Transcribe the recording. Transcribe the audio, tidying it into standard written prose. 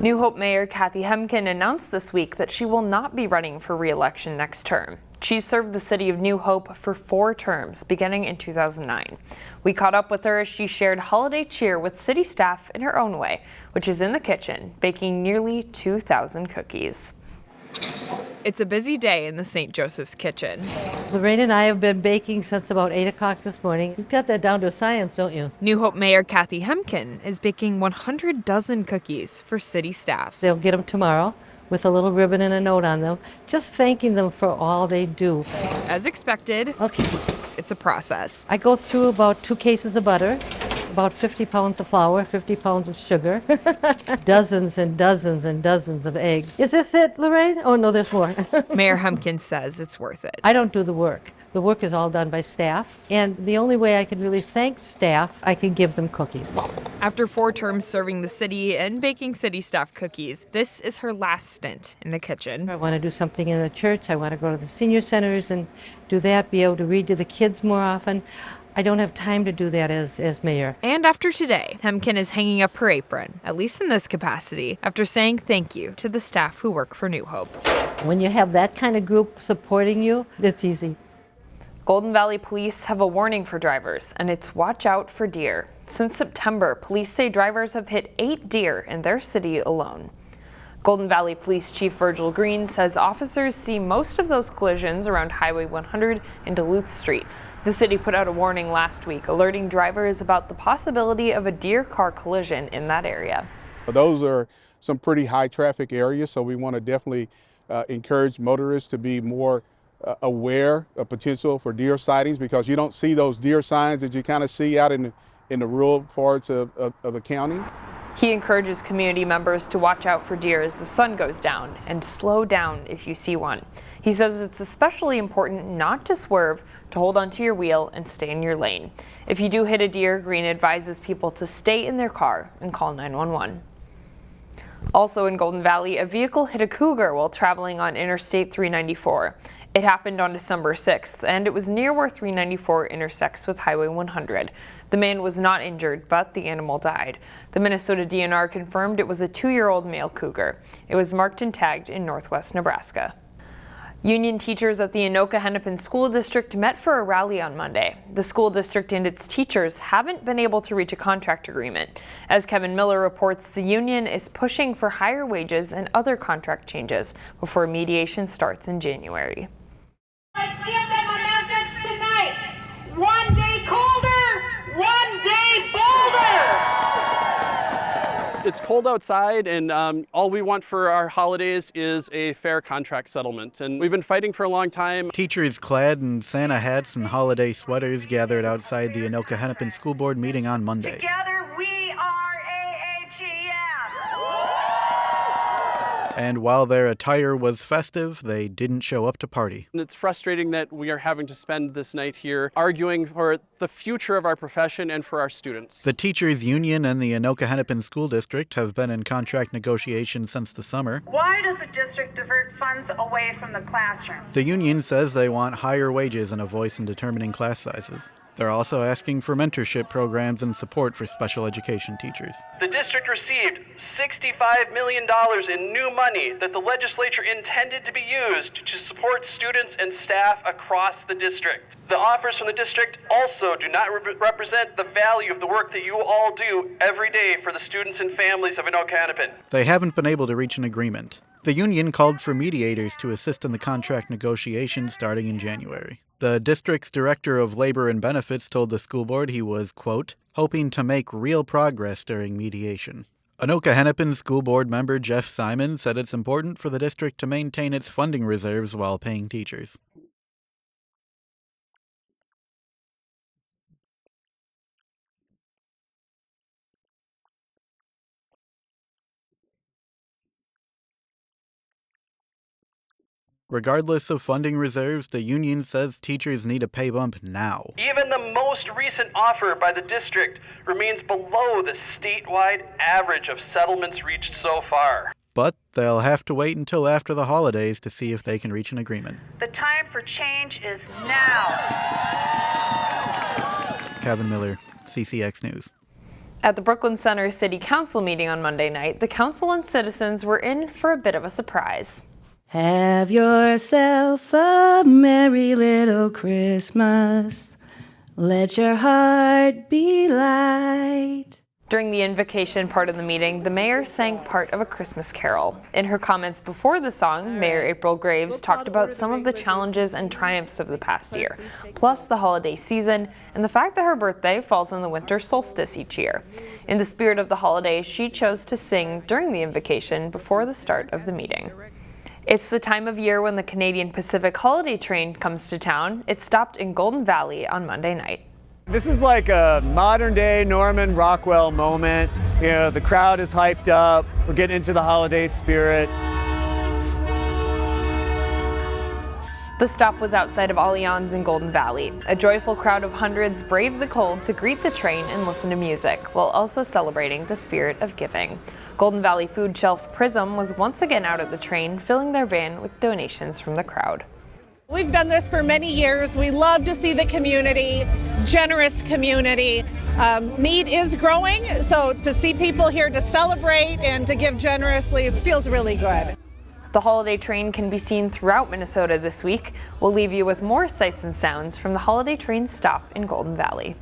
New Hope Mayor Kathy Hemken announced this week that she will not be running for re-election next term. She served the city of New Hope for 4 terms, beginning in 2009. We caught up with her as she shared holiday cheer with city staff in her own way, which is in the kitchen, baking nearly 2,000 cookies. It's a busy day in the St. Joseph's kitchen. Lorraine and I have been baking since about 8 o'clock this morning. You've got that down to a science, don't you? New Hope Mayor Kathy Hemken is baking 100 dozen cookies for city staff. They'll get them tomorrow with a little ribbon and a note on them, just thanking them for all they do. As expected, Okay. It's a process. I go through about 2 cases of butter, about 50 pounds of flour, 50 pounds of sugar, dozens and dozens and dozens of eggs. Is this it, Lorraine? Oh, no, there's more. Mayor Hemken says it's worth it. I don't do the work. The work is all done by staff, and the only way I can really thank staff, I can give them cookies. After 4 terms serving the city and baking city staff cookies, this is her last stint in the kitchen. I want to do something in the church. I want to go to the senior centers and do that, be able to read to the kids more often. I don't have time to do that as mayor. And after today, Hemken is hanging up her apron, at least in this capacity, after saying thank you to the staff who work for New Hope. When you have that kind of group supporting you, it's easy. Golden Valley Police have a warning for drivers, and it's watch out for deer. Since September, police say drivers have hit 8 deer in their city alone. Golden Valley Police Chief Virgil Green says officers see most of those collisions around Highway 100 and Duluth Street. The city put out a warning last week, alerting drivers about the possibility of a deer-car collision in that area. Those are some pretty high traffic areas, so we want to definitely encourage motorists to be more aware of potential for deer sightings, because you don't see those deer signs that you kind of see out in the rural parts of the county. He encourages community members to watch out for deer as the sun goes down and slow down if you see one. He says it's especially important not to swerve, to hold onto your wheel and stay in your lane. If you do hit a deer, Green advises people to stay in their car and call 911. Also in Golden Valley, a vehicle hit a cougar while traveling on Interstate 394. It happened on December 6th, and it was near where 394 intersects with Highway 100. The man was not injured, but the animal died. The Minnesota DNR confirmed it was a 2-year-old male cougar. It was marked and tagged in northwest Nebraska. Union teachers at the Anoka-Hennepin School District met for a rally on Monday. The school district and its teachers haven't been able to reach a contract agreement. As Kevin Miller reports, the union is pushing for higher wages and other contract changes before mediation starts in January. Let's give them a message tonight. One day colder, one day bolder. It's cold outside, and all we want for our holidays is a fair contract settlement. And we've been fighting for a long time. Teachers clad in Santa hats and holiday sweaters gathered outside the Anoka-Hennepin School Board meeting on Monday. Together we are AHEF. And while their attire was festive, they didn't show up to party. And it's frustrating that we are having to spend this night here arguing for the future of our profession and for our students. The teachers' union and the Anoka-Hennepin School District have been in contract negotiations since the summer. Why does the district divert funds away from the classroom? The union says they want higher wages and a voice in determining class sizes. They're also asking for mentorship programs and support for special education teachers. The district received $65 million in new money that the legislature intended to be used to support students and staff across the district. The offers from the district also do not represent the value of the work that you all do every day for the students and families of Anoka-Hennepin. They haven't been able to reach an agreement. The union called for mediators to assist in the contract negotiations starting in January. The district's director of labor and benefits told the school board he was, quote, hoping to make real progress during mediation. Anoka-Hennepin School Board member Jeff Simon said it's important for the district to maintain its funding reserves while paying teachers. Regardless of funding reserves, the union says teachers need a pay bump now. Even the most recent offer by the district remains below the statewide average of settlements reached so far. But they'll have to wait until after the holidays to see if they can reach an agreement. The time for change is now. Kevin Miller, CCX News. At the Brooklyn Center City Council meeting on Monday night, the council and citizens were in for a bit of a surprise. Have yourself a merry little Christmas. Let your heart be light. During the invocation part of the meeting, the mayor sang part of a Christmas carol. In her comments before the song, Mayor April Graves talked about some of the challenges and triumphs of the past year, plus the holiday season and the fact that her birthday falls on the winter solstice each year. In the spirit of the holiday, she chose to sing during the invocation before the start of the meeting. It's the time of year when the Canadian Pacific holiday train comes to town. It stopped in Golden Valley on Monday night. This is like a modern day Norman Rockwell moment. You know, the crowd is hyped up. We're getting into the holiday spirit. The stop was outside of Allianz in Golden Valley. A joyful crowd of hundreds braved the cold to greet the train and listen to music, while also celebrating the spirit of giving. Golden Valley food shelf Prism was once again out at the train, filling their van with donations from the crowd. We've done this for many years. We love to see the community, generous community. Need is growing, so to see people here to celebrate and to give generously feels really good. The holiday train can be seen throughout Minnesota this week. We'll leave you with more sights and sounds from the holiday train stop in Golden Valley.